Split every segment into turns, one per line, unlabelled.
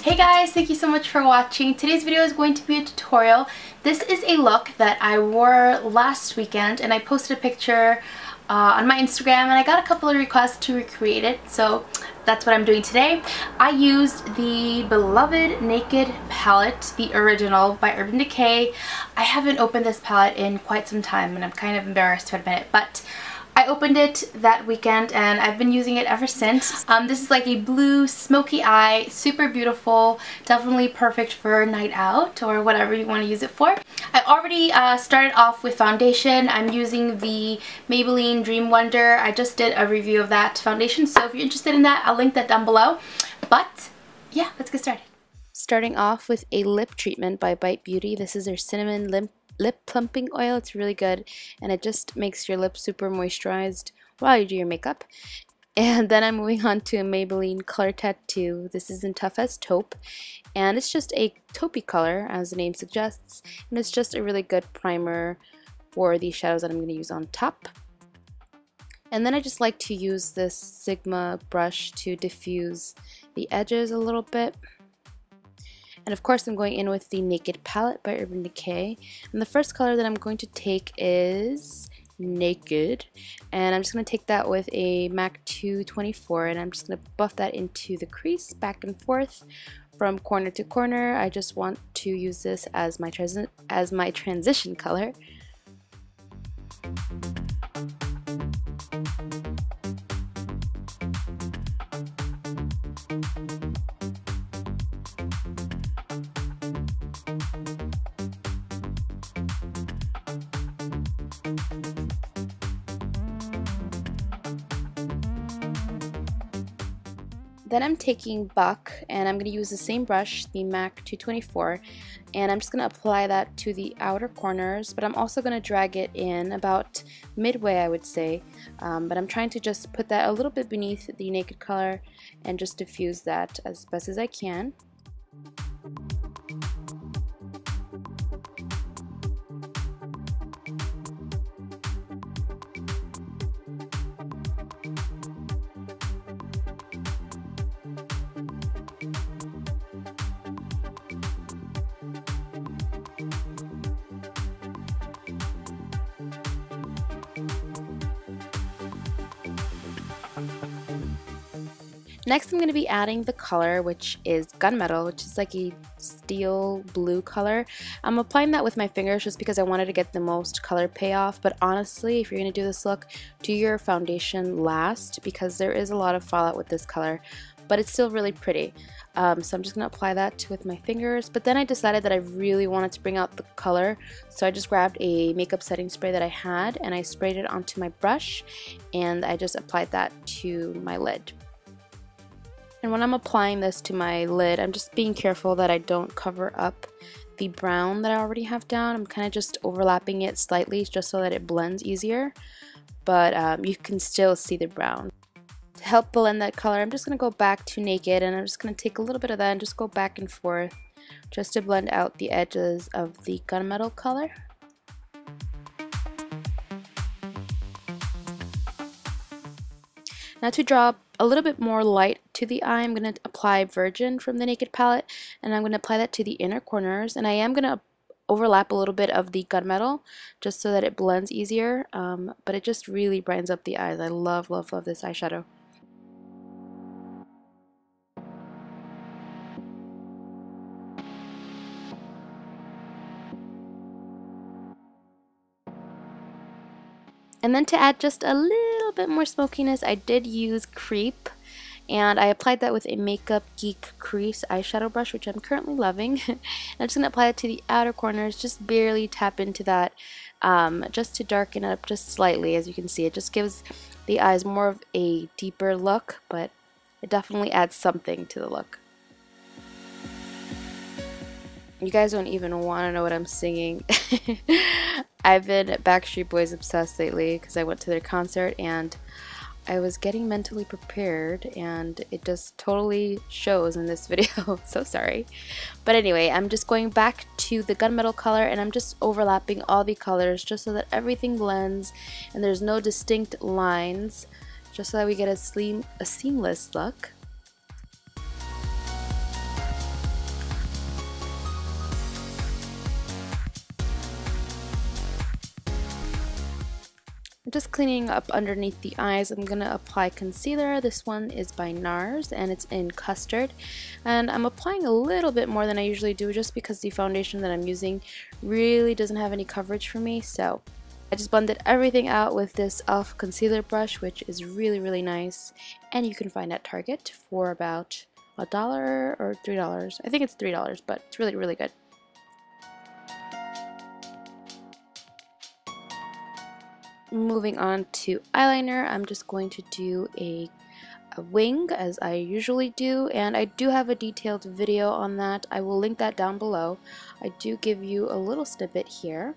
Hey guys, thank you so much for watching. Today's video is going to be a tutorial. This is a look that I wore last weekend and I posted a picture on my Instagram and I got a couple of requests to recreate it, so that's what I'm doing today. I used the beloved Naked palette, the original by Urban Decay. I haven't opened this palette in quite some time and I'm kind of embarrassed to admit it, but I opened it that weekend and I've been using it ever since. This is like a blue smoky eye, super beautiful, definitely perfect for a night out or whatever you want to use it for. I already started off with foundation. I'm using the Maybelline Dream Wonder. I just did a review of that foundation, so if you're interested in that, I'll link that down below. But yeah, let's get started. Starting off with a lip treatment by Bite Beauty. This is their Cinnamon Lip Plumping Oil. It's really good and it just makes your lips super moisturized while you do your makeup. And then I'm moving on to a Maybelline Color Tattoo. This is in Tough as Taupe and it's just a taupey color as the name suggests, and it's just a really good primer for the shadows that I'm going to use on top. And then I just like to use this Sigma brush to diffuse the edges a little bit. And of course I'm going in with the Naked palette by Urban Decay. And the first color that I'm going to take is Naked. And I'm just going to take that with a MAC 224 and I'm just going to buff that into the crease back and forth from corner to corner. I just want to use this as my transition color. Then I'm taking Buck and I'm going to use the same brush, the MAC 224, and I'm just going to apply that to the outer corners, but I'm also going to drag it in about midway, I would say, but I'm trying to just put that a little bit beneath the Naked color and just diffuse that as best as I can. Next I'm going to be adding the color, which is Gunmetal, which is like a steel blue color. I'm applying that with my fingers just because I wanted to get the most color payoff, but honestly if you're going to do this look, do your foundation last because there is a lot of fallout with this color, but it's still really pretty. So I'm just going to apply that with my fingers, but then I decided that I really wanted to bring out the color, so I just grabbed a makeup setting spray that I had and I sprayed it onto my brush and I just applied that to my lid. And when I'm applying this to my lid, I'm just being careful that I don't cover up the brown that I already have down. I'm kind of just overlapping it slightly just so that it blends easier, but you can still see the brown. To help blend that color, I'm just going to go back to Naked and I'm just going to take a little bit of that and just go back and forth just to blend out the edges of the Gunmetal color. Now to draw a little bit more light to the eye, I'm going to apply Virgin from the Naked palette and I'm going to apply that to the inner corners, and I am going to overlap a little bit of the Gunmetal just so that it blends easier, but it just really brightens up the eyes. I love, love, love this eyeshadow. And then to add just a little bit more smokiness, I did use Creep, and I applied that with a Makeup Geek Crease eyeshadow brush, which I'm currently loving. I'm just going to apply it to the outer corners, just barely tap into that, just to darken it up just slightly. As you can see, it just gives the eyes more of a deeper look, but it definitely adds something to the look. You guys don't even want to know what I'm singing. I've been Backstreet Boys obsessed lately because I went to their concert and I was getting mentally prepared and it just totally shows in this video. So sorry. But anyway, I'm just going back to the Gunmetal color and I'm just overlapping all the colors just so that everything blends and there's no distinct lines, just so that we get a seamless look. just cleaning up underneath the eyes, I'm going to apply concealer. This one is by NARS and it's in Custard. And I'm applying a little bit more than I usually do just because the foundation that I'm using really doesn't have any coverage for me. So I just blended everything out with this e.l.f. concealer brush, which is really nice. And you can find at Target for about $1 or $3. I think it's $3, but it's really good. Moving on to eyeliner, I'm just going to do a wing as I usually do, and I do have a detailed video on that. I will link that down below. I do give you a little snippet here.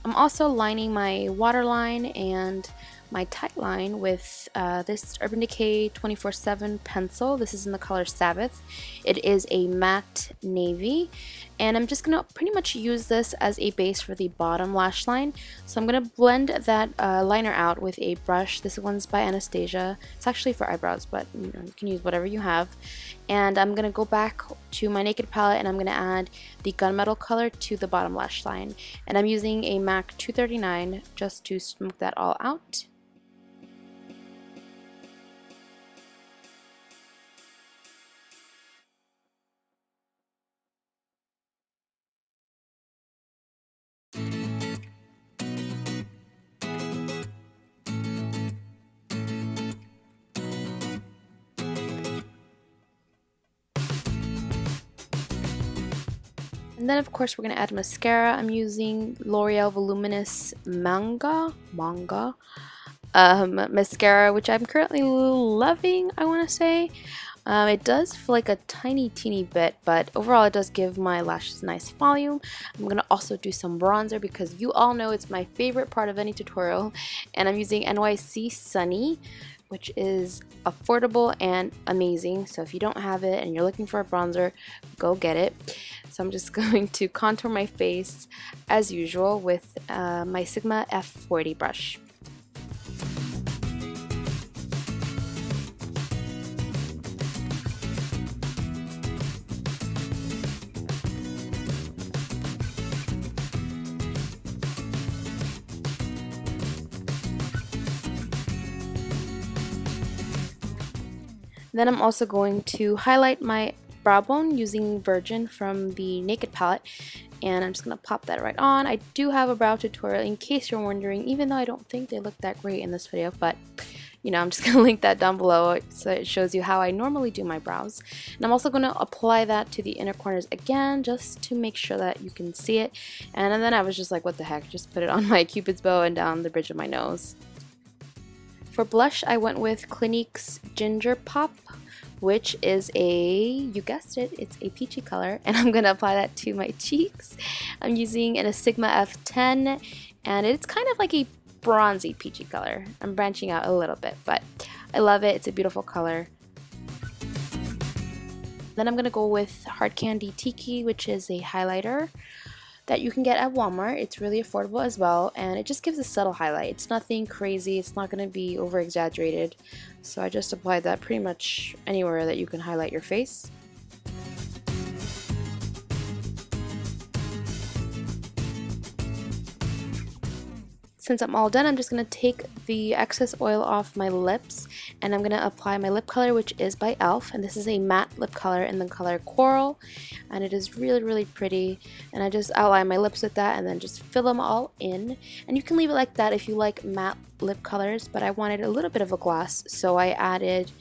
I'm also lining my waterline and my tight line with this Urban Decay 24/7 pencil. This is in the color Sabbath. It is a matte navy, and I'm just going to pretty much use this as a base for the bottom lash line. So I'm going to blend that liner out with a brush. This one's by Anastasia. It's actually for eyebrows, but you can use whatever you have. And I'm going to go back to my Naked palette and I'm going to add the Gunmetal color to the bottom lash line. And I'm using a MAC 239 just to smoke that all out. And then of course we're going to add mascara. I'm using Loreal Voluminous Manga mascara, which I'm currently loving, I want to say. It does feel like a teeny bit, but overall it does give my lashes nice volume. I'm going to also do some bronzer because you all know it's my favorite part of any tutorial, and I'm using NYC Sunny, which is affordable and amazing. So if you don't have it and you're looking for a bronzer, go get it. So I'm just going to contour my face as usual with my Sigma F40 brush. Then I'm also going to highlight my brow bone using Virgin from the Naked palette, and I'm just going to pop that right on. I do have a brow tutorial in case you're wondering, even though I don't think they look that great in this video, but you know, I'm just going to link that down below so it shows you how I normally do my brows. And I'm also going to apply that to the inner corners again just to make sure that you can see it. And then I was just like, what the heck, just put it on my Cupid's bow and down the bridge of my nose. For blush, I went with Clinique's Ginger Pop, which is you guessed it, it's a peachy color, and I'm going to apply that to my cheeks. I'm using a Sigma F10, and it's kind of like a bronzy peachy color. I'm branching out a little bit, but I love it. It's a beautiful color. Then I'm going to go with Hard Candy Tiki, which is a highlighter that you can get at Walmart. It's really affordable as well, and it just gives a subtle highlight. It's nothing crazy, it's not going to be over exaggerated, so I just applied that pretty much anywhere that you can highlight your face. Since I'm all done, I'm just going to take the excess oil off my lips, and I'm going to apply my lip color, which is by e.l.f. and this is a matte lip color in the color Coral, and it is really pretty. And I just outline my lips with that and then just fill them all in, and you can leave it like that if you like matte lip colors, but I wanted a little bit of a gloss, so I added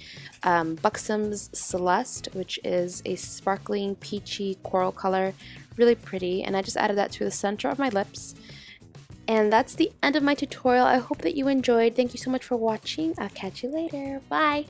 Buxom's Celeste, which is a sparkling peachy coral color, really pretty, and I just added that to the center of my lips. And that's the end of my tutorial. I hope that you enjoyed. Thank you so much for watching. I'll catch you later. Bye!